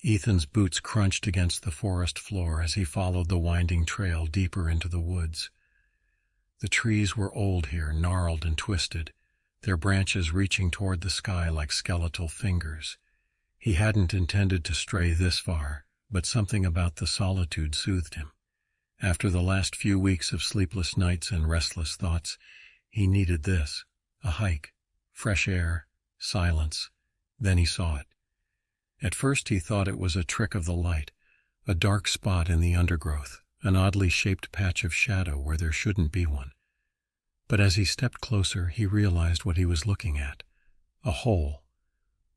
Ethan's boots crunched against the forest floor as he followed the winding trail deeper into the woods. The trees were old here, gnarled and twisted, their branches reaching toward the sky like skeletal fingers. He hadn't intended to stray this far, but something about the solitude soothed him. After the last few weeks of sleepless nights and restless thoughts, he needed this, a hike, fresh air, silence. Then he saw it. At first he thought it was a trick of the light, a dark spot in the undergrowth, an oddly shaped patch of shadow where there shouldn't be one. But as he stepped closer, he realized what he was looking at. A hole,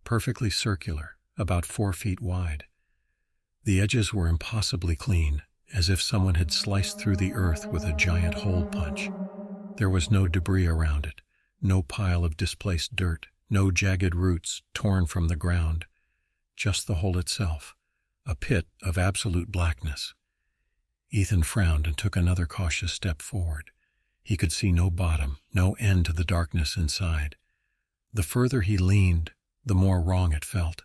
perfectly circular, about 4 feet wide. The edges were impossibly clean, as if someone had sliced through the earth with a giant hole punch. There was no debris around it, no pile of displaced dirt, no jagged roots torn from the ground. Just the hole itself, a pit of absolute blackness. Ethan frowned and took another cautious step forward. He could see no bottom, no end to the darkness inside. The further he leaned, the more wrong it felt.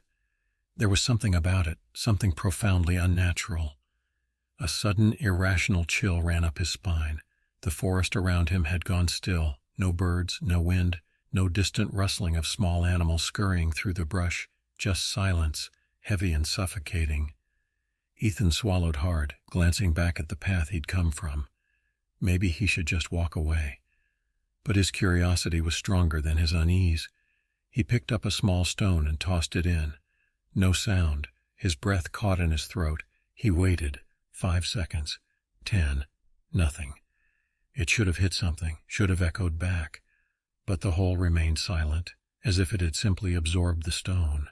There was something about it, something profoundly unnatural. A sudden, irrational chill ran up his spine. The forest around him had gone still, no birds, no wind, no distant rustling of small animals scurrying through the brush. Just silence, heavy and suffocating. Ethan swallowed hard, glancing back at the path he'd come from. Maybe he should just walk away. But his curiosity was stronger than his unease. He picked up a small stone and tossed it in. No sound. His breath caught in his throat. He waited. 5 seconds. 10. Nothing. It should have hit something, should have echoed back. But the hole remained silent, as if it had simply absorbed the stone.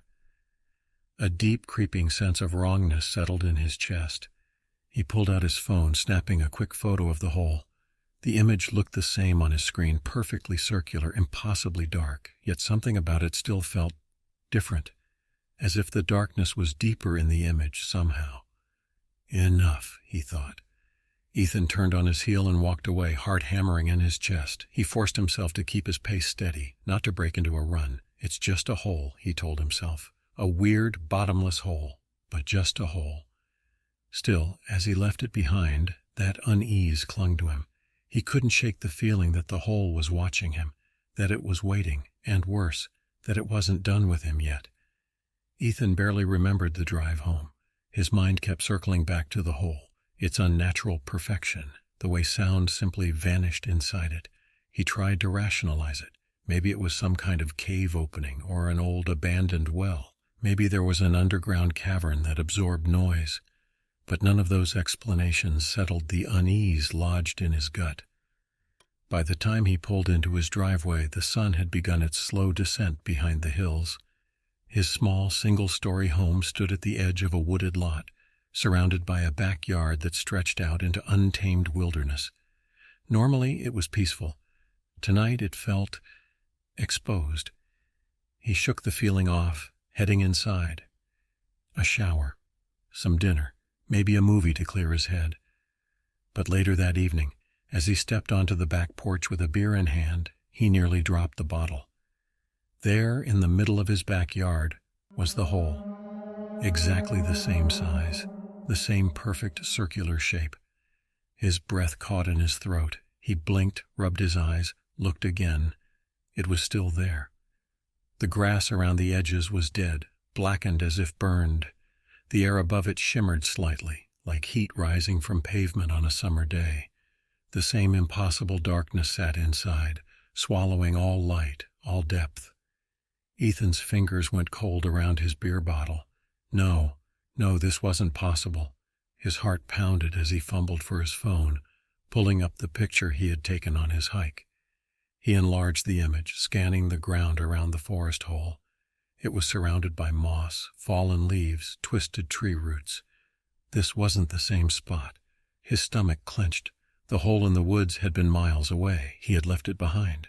A deep, creeping sense of wrongness settled in his chest. He pulled out his phone, snapping a quick photo of the hole. The image looked the same on his screen, perfectly circular, impossibly dark, yet something about it still felt different, as if the darkness was deeper in the image somehow. Enough, he thought. Ethan turned on his heel and walked away, heart hammering in his chest. He forced himself to keep his pace steady, not to break into a run. It's just a hole, he told himself. A weird, bottomless hole, but just a hole. Still, as he left it behind, that unease clung to him. He couldn't shake the feeling that the hole was watching him, that it was waiting, and worse, that it wasn't done with him yet. Ethan barely remembered the drive home. His mind kept circling back to the hole, its unnatural perfection, the way sound simply vanished inside it. He tried to rationalize it. Maybe it was some kind of cave opening or an old abandoned well. Maybe there was an underground cavern that absorbed noise. But none of those explanations settled the unease lodged in his gut. By the time he pulled into his driveway, the sun had begun its slow descent behind the hills. His small, single-story home stood at the edge of a wooded lot, surrounded by a backyard that stretched out into untamed wilderness. Normally, it was peaceful. Tonight, it felt exposed. He shook the feeling off, heading inside. A shower, some dinner, maybe a movie to clear his head. But later that evening, as he stepped onto the back porch with a beer in hand, he nearly dropped the bottle. There, in the middle of his backyard, was the hole. Exactly the same size, the same perfect circular shape. His breath caught in his throat. He blinked, rubbed his eyes, looked again. It was still there. The grass around the edges was dead, blackened as if burned. The air above it shimmered slightly, like heat rising from pavement on a summer day. The same impossible darkness sat inside, swallowing all light, all depth. Ethan's fingers went cold around his beer bottle. No, this wasn't possible. His heart pounded as he fumbled for his phone, pulling up the picture he had taken on his hike. He enlarged the image, scanning the ground around the forest hole. It was surrounded by moss, fallen leaves, twisted tree roots. This wasn't the same spot. His stomach clenched. The hole in the woods had been miles away. He had left it behind.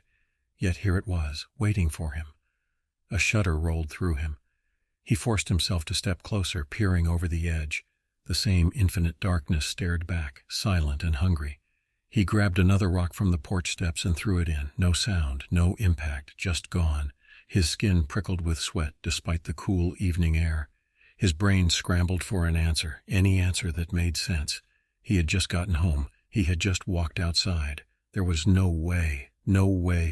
Yet here it was, waiting for him. A shudder rolled through him. He forced himself to step closer, peering over the edge. The same infinite darkness stared back, silent and hungry. He grabbed another rock from the porch steps and threw it in. No sound, no impact, just gone. His skin prickled with sweat despite the cool evening air. His brain scrambled for an answer, any answer that made sense. He had just gotten home. He had just walked outside. There was no way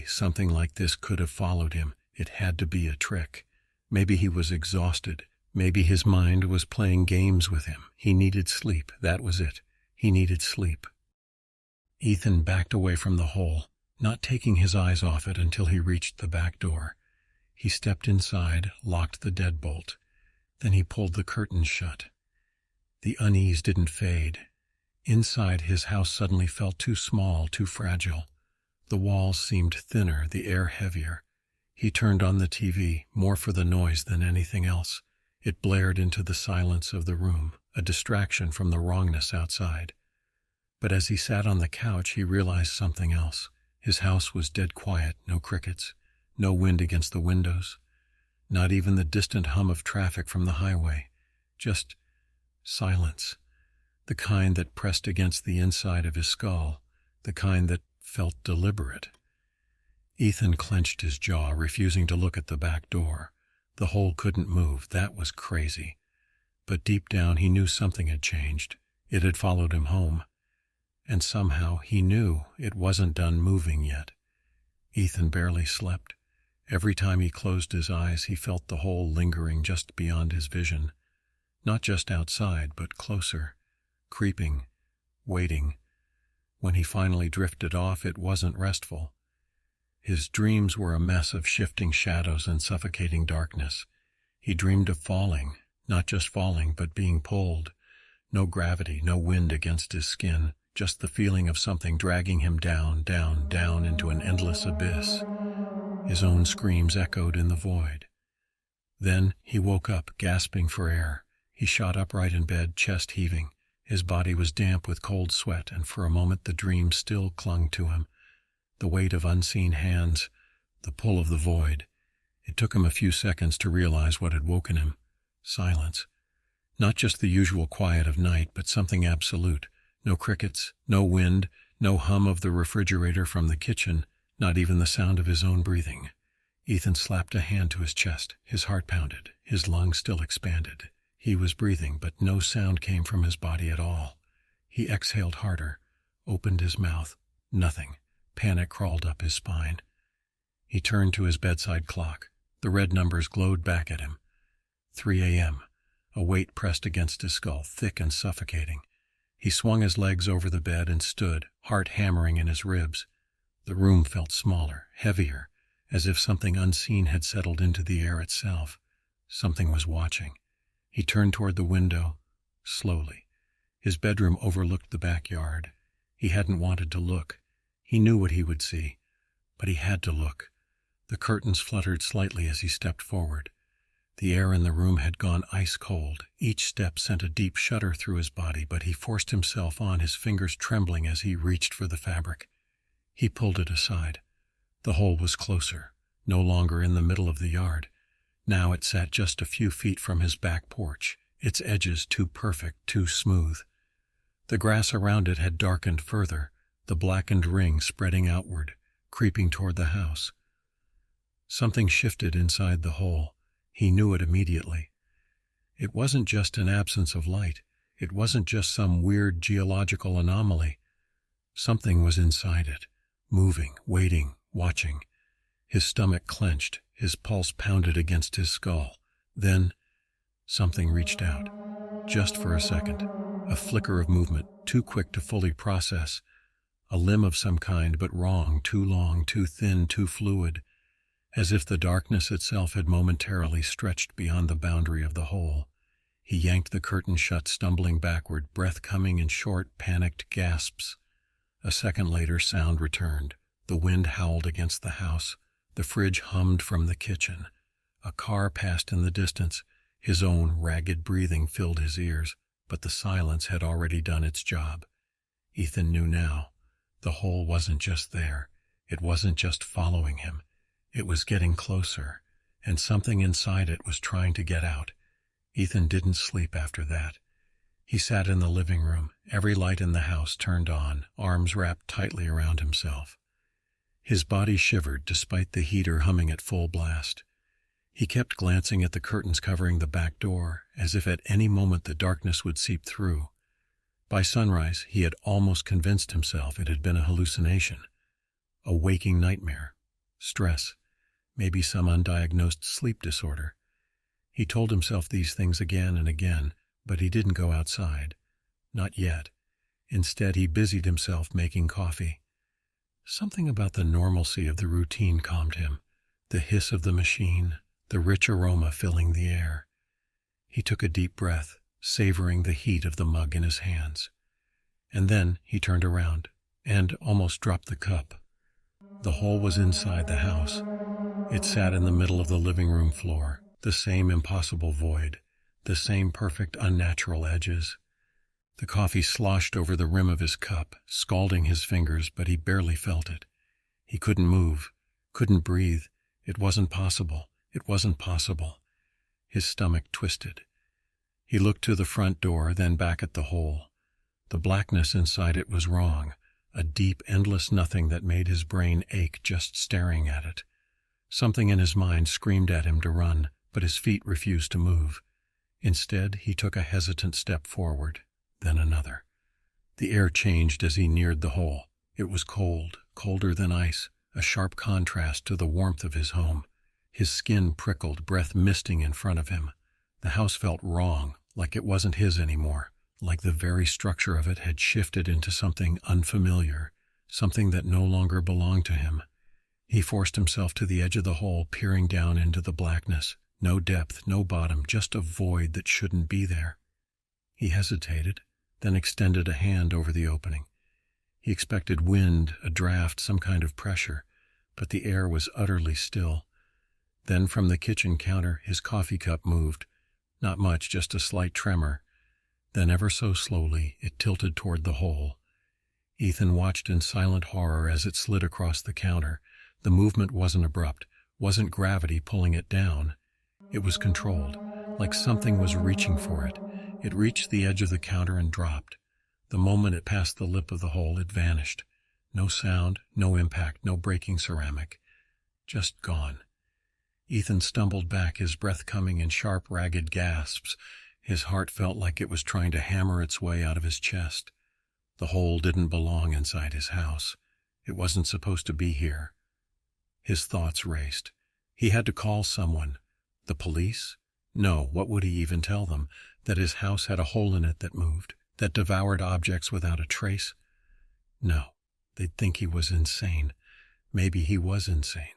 something like this could have followed him. It had to be a trick. Maybe he was exhausted. Maybe his mind was playing games with him. He needed sleep. That was it. He needed sleep. Ethan backed away from the hole, not taking his eyes off it until he reached the back door. He stepped inside, locked the deadbolt. Then he pulled the curtains shut. The unease didn't fade. Inside, his house suddenly felt too small, too fragile. The walls seemed thinner, the air heavier. He turned on the TV, more for the noise than anything else. It blared into the silence of the room, a distraction from the wrongness outside. But as he sat on the couch, he realized something else. His house was dead quiet, no crickets, no wind against the windows, not even the distant hum of traffic from the highway. Just silence, the kind that pressed against the inside of his skull, the kind that felt deliberate. Ethan clenched his jaw, refusing to look at the back door. The hole couldn't move. That was crazy. But deep down he knew something had changed. It had followed him home. And somehow he knew it wasn't done moving yet. Ethan barely slept. Every time he closed his eyes, he felt the hole lingering just beyond his vision. Not just outside, but closer, creeping, waiting. When he finally drifted off, it wasn't restful. His dreams were a mess of shifting shadows and suffocating darkness. He dreamed of falling, not just falling, but being pulled. No gravity, no wind against his skin, just the feeling of something dragging him down, down, down into an endless abyss. His own screams echoed in the void. Then he woke up, gasping for air. He shot upright in bed, chest heaving. His body was damp with cold sweat, and for a moment the dream still clung to him. The weight of unseen hands, the pull of the void. It took him a few seconds to realize what had woken him. Silence. Not just the usual quiet of night, but something absolute. No crickets, no wind, no hum of the refrigerator from the kitchen, not even the sound of his own breathing. Ethan slapped a hand to his chest. His heart pounded. His lungs still expanded. He was breathing, but no sound came from his body at all. He exhaled harder, opened his mouth. Nothing. Panic crawled up his spine. He turned to his bedside clock. The red numbers glowed back at him. 3 a.m. A weight pressed against his skull, thick and suffocating. He swung his legs over the bed and stood, heart hammering in his ribs. The room felt smaller, heavier, as if something unseen had settled into the air itself. Something was watching. He turned toward the window, slowly. His bedroom overlooked the backyard. He hadn't wanted to look. He knew what he would see, but he had to look. The curtains fluttered slightly as he stepped forward. The air in the room had gone ice cold. Each step sent a deep shudder through his body, but he forced himself on, his fingers trembling as he reached for the fabric. He pulled it aside. The hole was closer, no longer in the middle of the yard. Now it sat just a few feet from his back porch, its edges too perfect, too smooth. The grass around it had darkened further, the blackened ring spreading outward, creeping toward the house. Something shifted inside the hole. He knew it immediately. It wasn't just an absence of light. It wasn't just some weird geological anomaly. Something was inside it, moving, waiting, watching. His stomach clenched, his pulse pounded against his skull. Then, something reached out. Just for a second. A flicker of movement, too quick to fully process. A limb of some kind, but wrong, too long, too thin, too fluid. As if the darkness itself had momentarily stretched beyond the boundary of the hole. He yanked the curtain shut, stumbling backward, breath coming in short, panicked gasps. A second later, sound returned. The wind howled against the house. The fridge hummed from the kitchen. A car passed in the distance. His own ragged breathing filled his ears, but the silence had already done its job. Ethan knew now. The hole wasn't just there. It wasn't just following him. It was getting closer, and something inside it was trying to get out. Ethan didn't sleep after that. He sat in the living room, every light in the house turned on, arms wrapped tightly around himself. His body shivered despite the heater humming at full blast. He kept glancing at the curtains covering the back door, as if at any moment the darkness would seep through. By sunrise, he had almost convinced himself it had been a hallucination, a waking nightmare, stress, maybe some undiagnosed sleep disorder. He told himself these things again and again, but he didn't go outside. Not yet. Instead, he busied himself making coffee. Something about the normalcy of the routine calmed him, the hiss of the machine, the rich aroma filling the air. He took a deep breath, savoring the heat of the mug in his hands. And then he turned around and almost dropped the cup. The hole was inside the house. It sat in the middle of the living room floor, the same impossible void, the same perfect unnatural edges. The coffee sloshed over the rim of his cup, scalding his fingers, but he barely felt it. He couldn't move, couldn't breathe. It wasn't possible. It wasn't possible. His stomach twisted. He looked to the front door, then back at the hole. The blackness inside it was wrong, a deep, endless nothing that made his brain ache just staring at it. Something in his mind screamed at him to run, but his feet refused to move. Instead, he took a hesitant step forward, then another. The air changed as he neared the hole. It was cold, colder than ice, a sharp contrast to the warmth of his home. His skin prickled, breath misting in front of him. The house felt wrong, like it wasn't his anymore, like the very structure of it had shifted into something unfamiliar, something that no longer belonged to him. He forced himself to the edge of the hole, peering down into the blackness. No depth, no bottom, just a void that shouldn't be there. He hesitated, then extended a hand over the opening. He expected wind, a draft, some kind of pressure, but the air was utterly still. Then from the kitchen counter, his coffee cup moved. Not much, just a slight tremor. Then ever so slowly, it tilted toward the hole. Ethan watched in silent horror as it slid across the counter. The movement wasn't abrupt, wasn't gravity pulling it down. It was controlled, like something was reaching for it. It reached the edge of the counter and dropped. The moment it passed the lip of the hole, it vanished. No sound, no impact, no breaking ceramic. Just gone. Ethan stumbled back, his breath coming in sharp, ragged gasps. His heart felt like it was trying to hammer its way out of his chest. The hole didn't belong inside his house. It wasn't supposed to be here. His thoughts raced. He had to call someone. The police? No, what would he even tell them? That his house had a hole in it that moved, that devoured objects without a trace? No, they'd think he was insane. Maybe he was insane.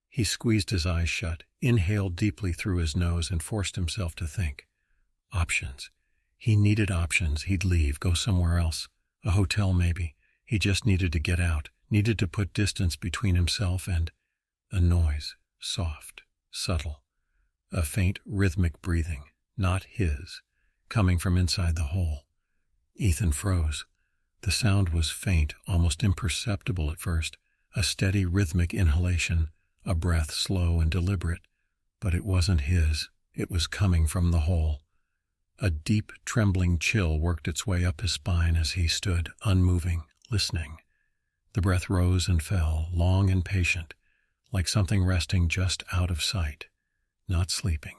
He squeezed his eyes shut, inhaled deeply through his nose, and forced himself to think. Options. He needed options. He'd leave, go somewhere else. A hotel, maybe. He just needed to get out, needed to put distance between himself and a noise, soft, subtle. A faint, rhythmic breathing, not his, coming from inside the hole. Ethan froze. The sound was faint, almost imperceptible at first, a steady, rhythmic inhalation, a breath slow and deliberate. But it wasn't his. It was coming from the hole. A deep, trembling chill worked its way up his spine as he stood, unmoving, listening. The breath rose and fell, long and patient, like something resting just out of sight. Not sleeping,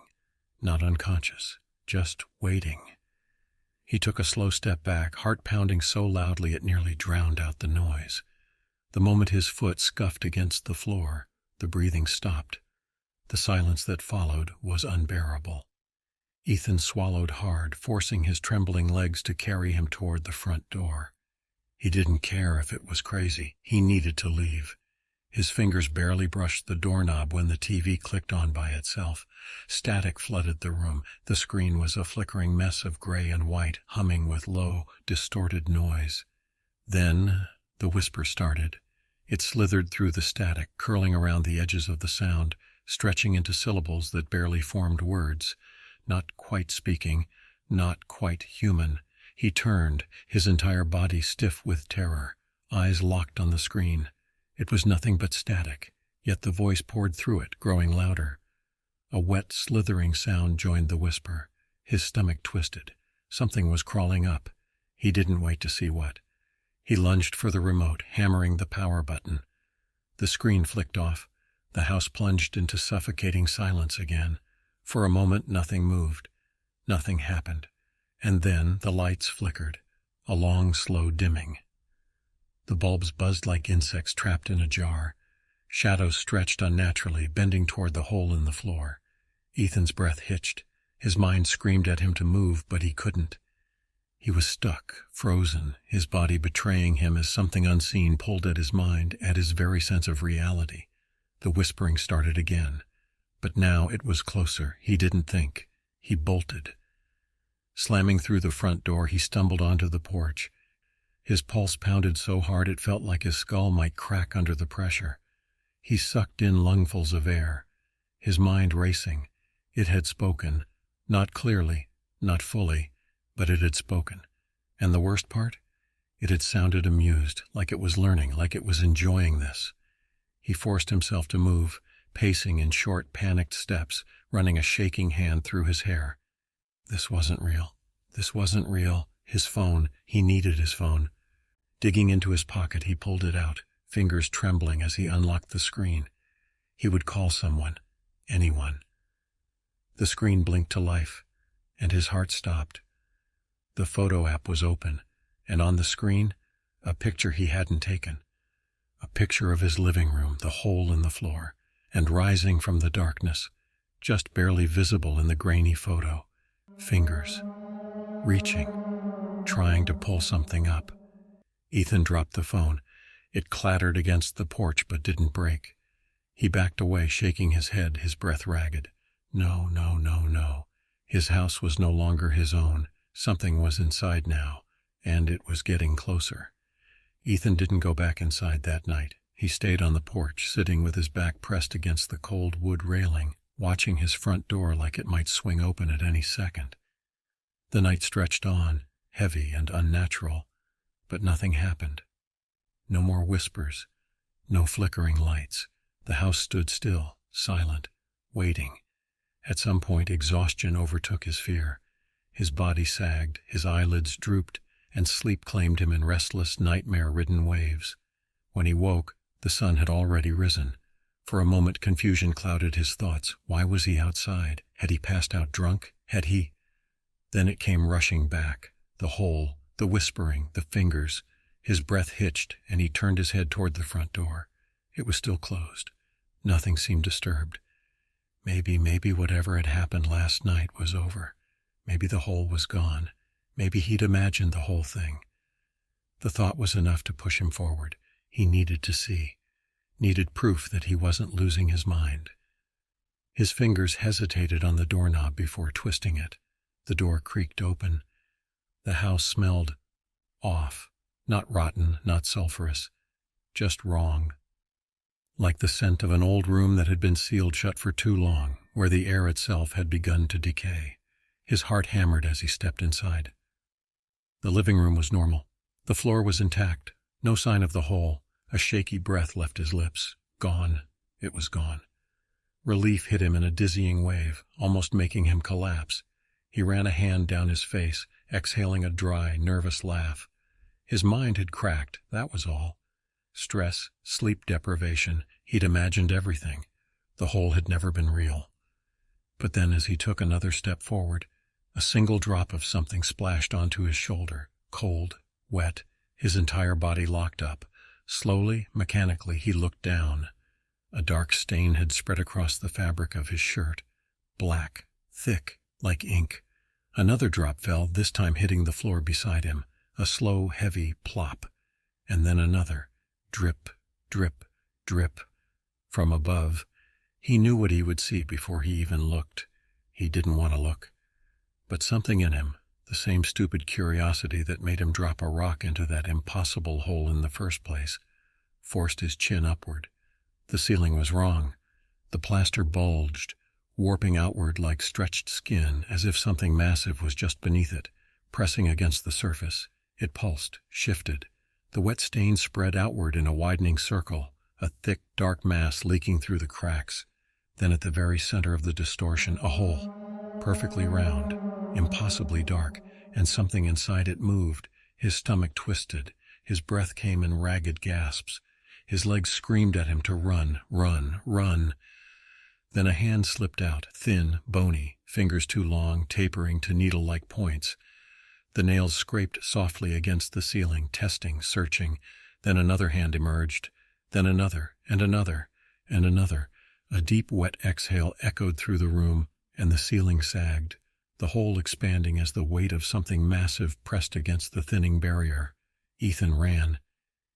not unconscious, just waiting. He took a slow step back, heart pounding so loudly it nearly drowned out the noise. The moment his foot scuffed against the floor, the breathing stopped. The silence that followed was unbearable. Ethan swallowed hard, forcing his trembling legs to carry him toward the front door. He didn't care if it was crazy. He needed to leave. His fingers barely brushed the doorknob when the TV clicked on by itself. Static flooded the room. The screen was a flickering mess of gray and white, humming with low, distorted noise. Then the whisper started. It slithered through the static, curling around the edges of the sound, stretching into syllables that barely formed words. Not quite speaking, not quite human. He turned, his entire body stiff with terror, eyes locked on the screen. It was nothing but static, yet the voice poured through it, growing louder. A wet, slithering sound joined the whisper. His stomach twisted. Something was crawling up. He didn't wait to see what. He lunged for the remote, hammering the power button. The screen flicked off. The house plunged into suffocating silence again. For a moment nothing moved. Nothing happened. And then the lights flickered. A long, slow dimming. The bulbs buzzed like insects trapped in a jar. Shadows stretched unnaturally, bending toward the hole in the floor. Ethan's breath hitched. His mind screamed at him to move, but he couldn't. He was stuck, frozen, his body betraying him as something unseen pulled at his mind, at his very sense of reality. The whispering started again. But now it was closer. He didn't think. He bolted. Slamming through the front door, he stumbled onto the porch. His pulse pounded so hard it felt like his skull might crack under the pressure. He sucked in lungfuls of air, his mind racing. It had spoken, not clearly, not fully, but it had spoken. And the worst part? It had sounded amused, like it was learning, like it was enjoying this. He forced himself to move, pacing in short, panicked steps, running a shaking hand through his hair. This wasn't real. This wasn't real. His phone. He needed his phone. Digging into his pocket, he pulled it out, fingers trembling as he unlocked the screen. He would call someone. Anyone. The screen blinked to life, and his heart stopped. The photo app was open, and on the screen, a picture he hadn't taken. A picture of his living room, the hole in the floor, and rising from the darkness, just barely visible in the grainy photo, fingers, reaching, trying to pull something up. Ethan dropped the phone. It clattered against the porch but didn't break. He backed away, shaking his head, his breath ragged. No, no, no, no. His house was no longer his own. Something was inside now, and it was getting closer. Ethan didn't go back inside that night. He stayed on the porch, sitting with his back pressed against the cold wood railing, watching his front door like it might swing open at any second. The night stretched on, heavy and unnatural, but nothing happened. No more whispers, no flickering lights. The house stood still, silent, waiting. At some point, exhaustion overtook his fear. His body sagged, his eyelids drooped, and sleep claimed him in restless, nightmare-ridden waves. When he woke, the sun had already risen. For a moment, confusion clouded his thoughts. Why was he outside? Had he passed out drunk? Had he? Then it came rushing back. The hole, the whispering, the fingers. His breath hitched, and he turned his head toward the front door. It was still closed. Nothing seemed disturbed. Maybe whatever had happened last night was over. Maybe the hole was gone. Maybe he'd imagined the whole thing. The thought was enough to push him forward. He needed to see. Needed proof that he wasn't losing his mind. His fingers hesitated on the doorknob before twisting it. The door creaked open. The house smelled off. Not rotten, not sulphurous. Just wrong. Like the scent of an old room that had been sealed shut for too long, where the air itself had begun to decay. His heart hammered as he stepped inside. The living room was normal. The floor was intact. No sign of the hole. A shaky breath left his lips. Gone. It was gone. Relief hit him in a dizzying wave, almost making him collapse. He ran a hand down his face, exhaling a dry, nervous laugh. His mind had cracked, that was all. Stress, sleep deprivation, he'd imagined everything. The hole had never been real. But then as he took another step forward, a single drop of something splashed onto his shoulder, cold, wet, his entire body locked up. Slowly, mechanically, he looked down. A dark stain had spread across the fabric of his shirt. Black, thick, like ink. Another drop fell, this time hitting the floor beside him. A slow, heavy plop. And then another. Drip, drip, drip. From above. He knew what he would see before he even looked. He didn't want to look. But something in him, the same stupid curiosity that made him drop a rock into that impossible hole in the first place, forced his chin upward. The ceiling was wrong. The plaster bulged, warping outward like stretched skin, as if something massive was just beneath it, pressing against the surface. It pulsed, shifted. The wet stain spread outward in a widening circle, a thick, dark mass leaking through the cracks. Then at the very center of the distortion, a hole, perfectly round, impossibly dark, and something inside it moved. His stomach twisted. His breath came in ragged gasps. His legs screamed at him to run, run, run. Then a hand slipped out, thin, bony, fingers too long, tapering to needle-like points. The nails scraped softly against the ceiling, testing, searching. Then another hand emerged, then another, and another, and another. A deep, wet exhale echoed through the room, and the ceiling sagged, the hole expanding as the weight of something massive pressed against the thinning barrier. Ethan ran.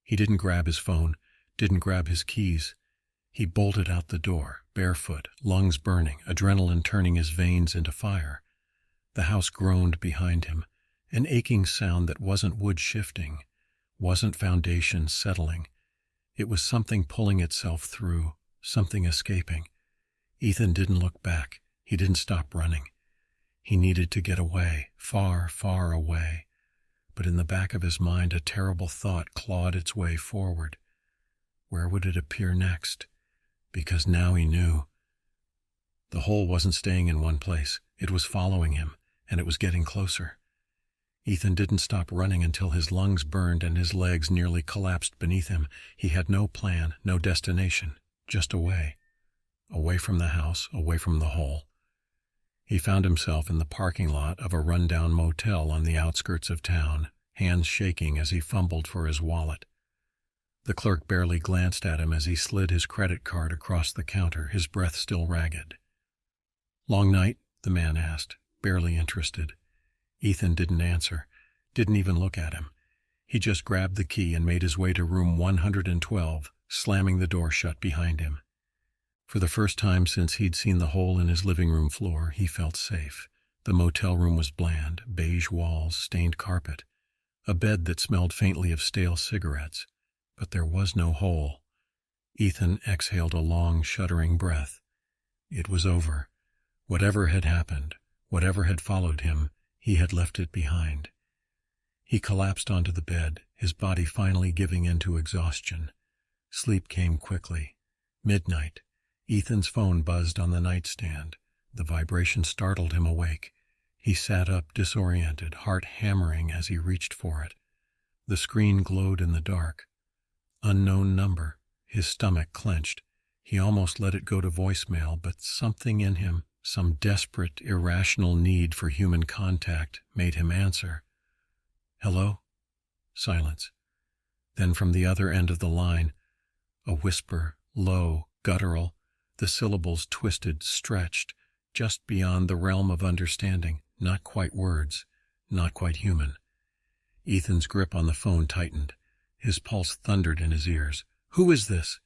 He didn't grab his phone, didn't grab his keys. He bolted out the door, barefoot, lungs burning, adrenaline turning his veins into fire. The house groaned behind him, an aching sound that wasn't wood shifting, wasn't foundation settling. It was something pulling itself through, something escaping. Ethan didn't look back. He didn't stop running. He needed to get away, far, far away. But in the back of his mind, a terrible thought clawed its way forward. Where would it appear next? Because now he knew. The hole wasn't staying in one place. It was following him, and it was getting closer. Ethan didn't stop running until his lungs burned and his legs nearly collapsed beneath him. He had no plan, no destination, just away. Away from the house, away from the hole. He found himself in the parking lot of a rundown motel on the outskirts of town, hands shaking as he fumbled for his wallet. The clerk barely glanced at him as he slid his credit card across the counter, his breath still ragged. "Long night?" the man asked, barely interested. Ethan didn't answer, didn't even look at him. He just grabbed the key and made his way to room 112, slamming the door shut behind him. For the first time since he'd seen the hole in his living room floor, he felt safe. The motel room was bland, beige walls, stained carpet, a bed that smelled faintly of stale cigarettes. But there was no hole. Ethan exhaled a long, shuddering breath. It was over. Whatever had happened, whatever had followed him, he had left it behind. He collapsed onto the bed, his body finally giving in to exhaustion. Sleep came quickly. Midnight. Ethan's phone buzzed on the nightstand. The vibration startled him awake. He sat up, disoriented, heart hammering as he reached for it. The screen glowed in the dark. Unknown number. His stomach clenched. He almost let it go to voicemail, but something in him, some desperate, irrational need for human contact, made him answer. "Hello?" Silence. Then from the other end of the line, a whisper, low, guttural, the syllables twisted, stretched, just beyond the realm of understanding, not quite words, not quite human. Ethan's grip on the phone tightened. His pulse thundered in his ears. "Who is this?"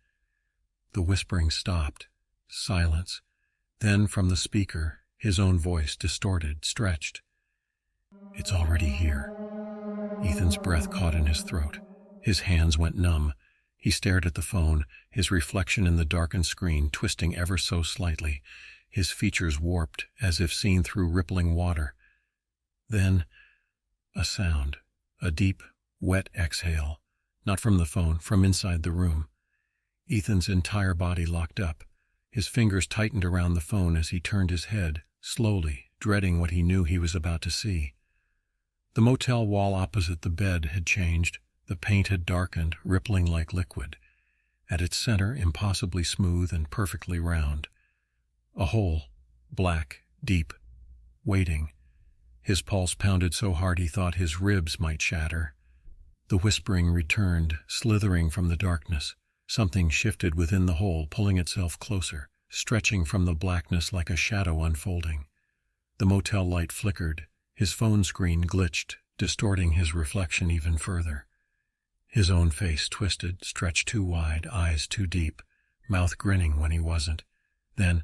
The whispering stopped. Silence. Then from the speaker, his own voice, distorted, stretched. "It's already here." Ethan's breath caught in his throat. His hands went numb. He stared at the phone, his reflection in the darkened screen twisting ever so slightly, his features warped as if seen through rippling water. Then a sound, a deep, wet exhale, not from the phone, from inside the room. Ethan's entire body locked up. His fingers tightened around the phone as he turned his head, slowly, dreading what he knew he was about to see. The motel wall opposite the bed had changed. The paint had darkened, rippling like liquid. At its center, impossibly smooth and perfectly round. A hole, black, deep, waiting. His pulse pounded so hard he thought his ribs might shatter. The whispering returned, slithering from the darkness. Something shifted within the hole, pulling itself closer, stretching from the blackness like a shadow unfolding. The motel light flickered. His phone screen glitched, distorting his reflection even further. His own face twisted, stretched too wide, eyes too deep, mouth grinning when he wasn't. Then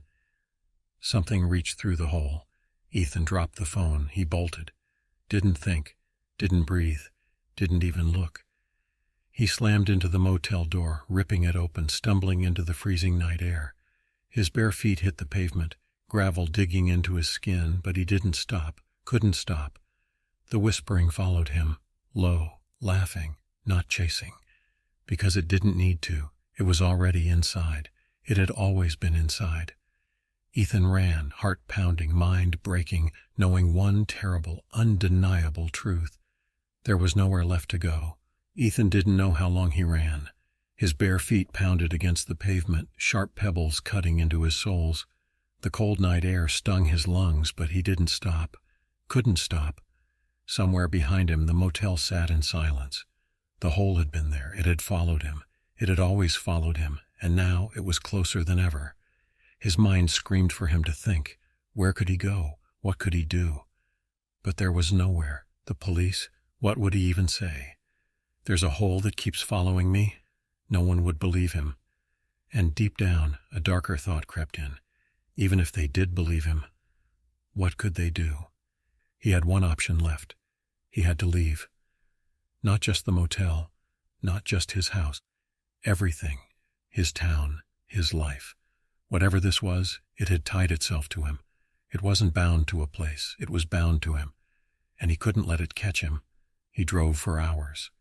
something reached through the hole. Ethan dropped the phone. He bolted. Didn't think, didn't breathe, didn't even look. He slammed into the motel door, ripping it open, stumbling into the freezing night air. His bare feet hit the pavement, gravel digging into his skin, but he didn't stop, couldn't stop. The whispering followed him, low, laughing, not chasing, because it didn't need to. It was already inside. It had always been inside. Ethan ran, heart pounding, mind breaking, knowing one terrible, undeniable truth. There was nowhere left to go. Ethan didn't know how long he ran. His bare feet pounded against the pavement, sharp pebbles cutting into his soles. The cold night air stung his lungs, but he didn't stop. Couldn't stop. Somewhere behind him, the motel sat in silence. The hole had been there. It had followed him. It had always followed him, and now it was closer than ever. His mind screamed for him to think. Where could he go? What could he do? But there was nowhere. The police? What would he even say? There's a hole that keeps following me? No one would believe him. And deep down, a darker thought crept in. Even if they did believe him, what could they do? He had one option left. He had to leave. Not just the motel, not just his house. Everything. His town, his life. Whatever this was, it had tied itself to him. It wasn't bound to a place. It was bound to him. And he couldn't let it catch him. He drove for hours.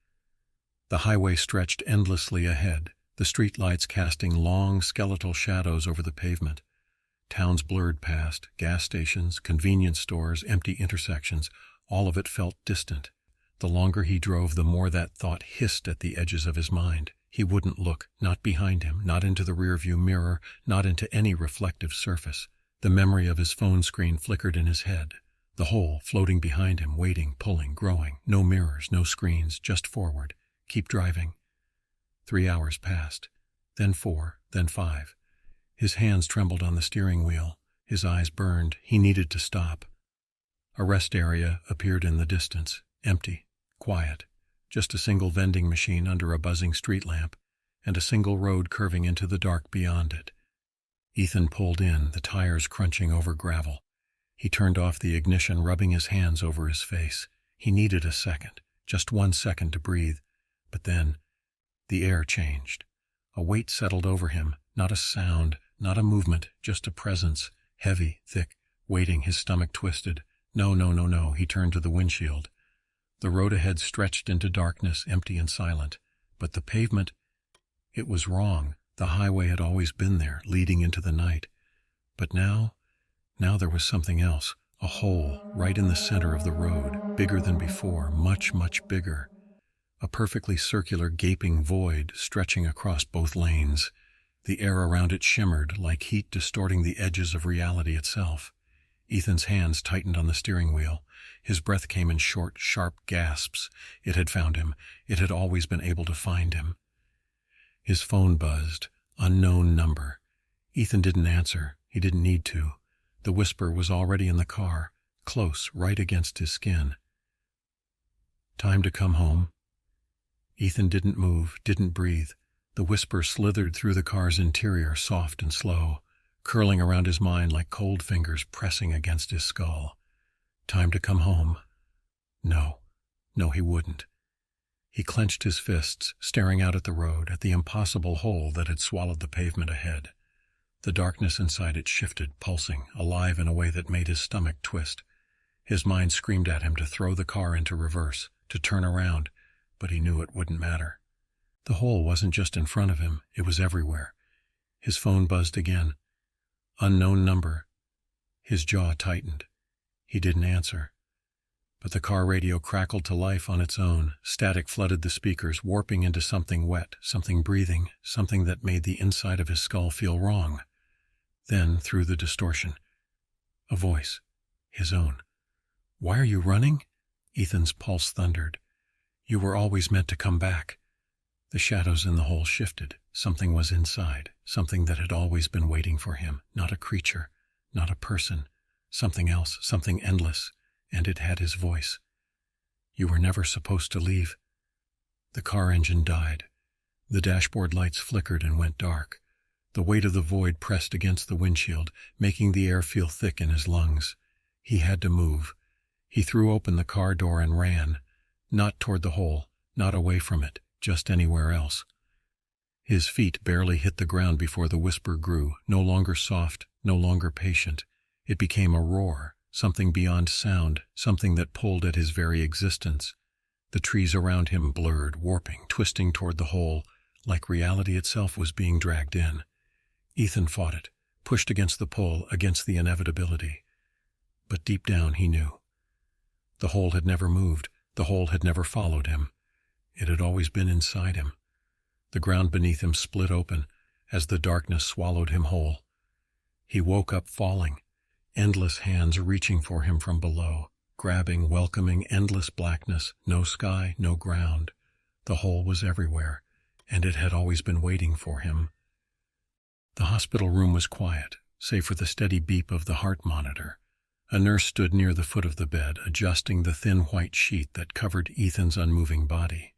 The highway stretched endlessly ahead, the streetlights casting long, skeletal shadows over the pavement. Towns blurred past, gas stations, convenience stores, empty intersections. All of it felt distant. The longer he drove, the more that thought hissed at the edges of his mind. He wouldn't look, not behind him, not into the rearview mirror, not into any reflective surface. The memory of his phone screen flickered in his head. The hole floating behind him, waiting, pulling, growing. No mirrors, no screens, just forward. Keep driving. 3 hours passed, then 4, then 5. His hands trembled on the steering wheel. His eyes burned. He needed to stop. A rest area appeared in the distance, empty, quiet. Just a single vending machine under a buzzing street lamp, and a single road curving into the dark beyond it. Ethan pulled in, the tires crunching over gravel. He turned off the ignition, rubbing his hands over his face. He needed a second, just 1 second to breathe. But then, the air changed. A weight settled over him, not a sound, not a movement, just a presence, heavy, thick, weighting. His stomach twisted. No. He turned to the windshield. The road ahead stretched into darkness, empty and silent. But the pavement, it was wrong. The highway had always been there, leading into the night. But now there was something else. A hole, right in the center of the road, bigger than before, much, much bigger. A perfectly circular, gaping void stretching across both lanes. The air around it shimmered, like heat distorting the edges of reality itself. Ethan's hands tightened on the steering wheel. His breath came in short, sharp gasps. It had found him. It had always been able to find him. His phone buzzed. Unknown number. Ethan didn't answer. He didn't need to. The whisper was already in the car, close, right against his skin. Time to come home. Ethan didn't move, didn't breathe. The whisper slithered through the car's interior, soft and slow, curling around his mind like cold fingers pressing against his skull. Time to come home. No, he wouldn't. He clenched his fists, staring out at the road, at the impossible hole that had swallowed the pavement ahead. The darkness inside it shifted, pulsing, alive in a way that made his stomach twist. His mind screamed at him to throw the car into reverse, to turn around, but he knew it wouldn't matter. The hole wasn't just in front of him, it was everywhere. His phone buzzed again. Unknown number. His jaw tightened. He didn't answer. But the car radio crackled to life on its own. Static flooded the speakers, warping into something wet, something breathing, something that made the inside of his skull feel wrong. Then, through the distortion, a voice. His own. "Why are you running?" Ethan's pulse thundered. "You were always meant to come back." The shadows in the hole shifted. Something was inside, something that had always been waiting for him. Not a creature, not a person. Something else, something endless. And it had his voice. "You were never supposed to leave." The car engine died. The dashboard lights flickered and went dark. The weight of the void pressed against the windshield, making the air feel thick in his lungs. He had to move. He threw open the car door and ran. Not toward the hole, not away from it, just anywhere else. His feet barely hit the ground before the whisper grew, no longer soft, no longer patient. It became a roar. Something beyond sound, something that pulled at his very existence. The trees around him blurred, warping, twisting toward the hole, like reality itself was being dragged in. Ethan fought it, pushed against the pull, against the inevitability. But deep down he knew. The hole had never moved, the hole had never followed him. It had always been inside him. The ground beneath him split open as the darkness swallowed him whole. He woke up falling, endless hands reaching for him from below, grabbing, welcoming endless blackness, no sky, no ground. The hole was everywhere, and it had always been waiting for him. The hospital room was quiet, save for the steady beep of the heart monitor. A nurse stood near the foot of the bed, adjusting the thin white sheet that covered Ethan's unmoving body.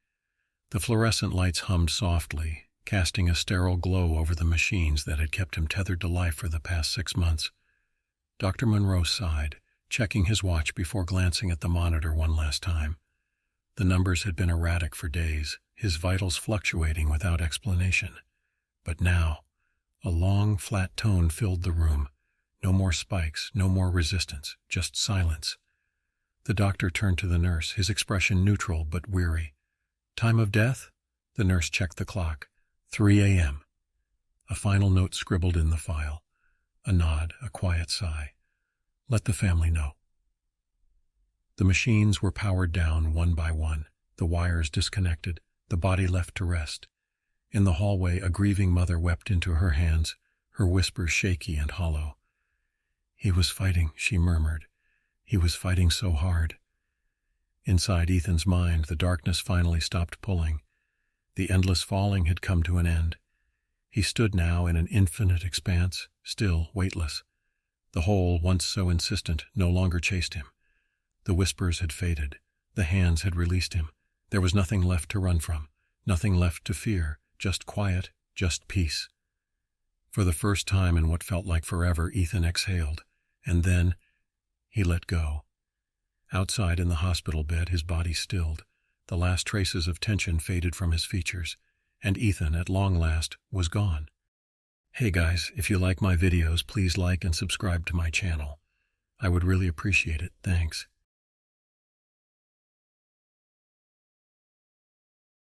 The fluorescent lights hummed softly, casting a sterile glow over the machines that had kept him tethered to life for the past 6 months. Dr. Monroe sighed, checking his watch before glancing at the monitor one last time. The numbers had been erratic for days, his vitals fluctuating without explanation. But now, a long, flat tone filled the room. No more spikes, no more resistance, just silence. The doctor turned to the nurse, his expression neutral but weary. "Time of death?" The nurse checked the clock. 3 a.m. A final note scribbled in the file. A nod, a quiet sigh. "Let the family know." The machines were powered down one by one, the wires disconnected, the body left to rest. In the hallway, a grieving mother wept into her hands, her whispers shaky and hollow. "He was fighting," she murmured. "He was fighting so hard." Inside Ethan's mind, the darkness finally stopped pulling. The endless falling had come to an end. He stood now in an infinite expanse, still, weightless. The hole, once so insistent, no longer chased him. The whispers had faded. The hands had released him. There was nothing left to run from, nothing left to fear, just quiet, just peace. For the first time in what felt like forever, Ethan exhaled, and then he let go. Outside in the hospital bed, his body stilled. The last traces of tension faded from his features, and Ethan, at long last, was gone. Hey guys, if you like my videos, please like and subscribe to my channel. I would really appreciate it. Thanks.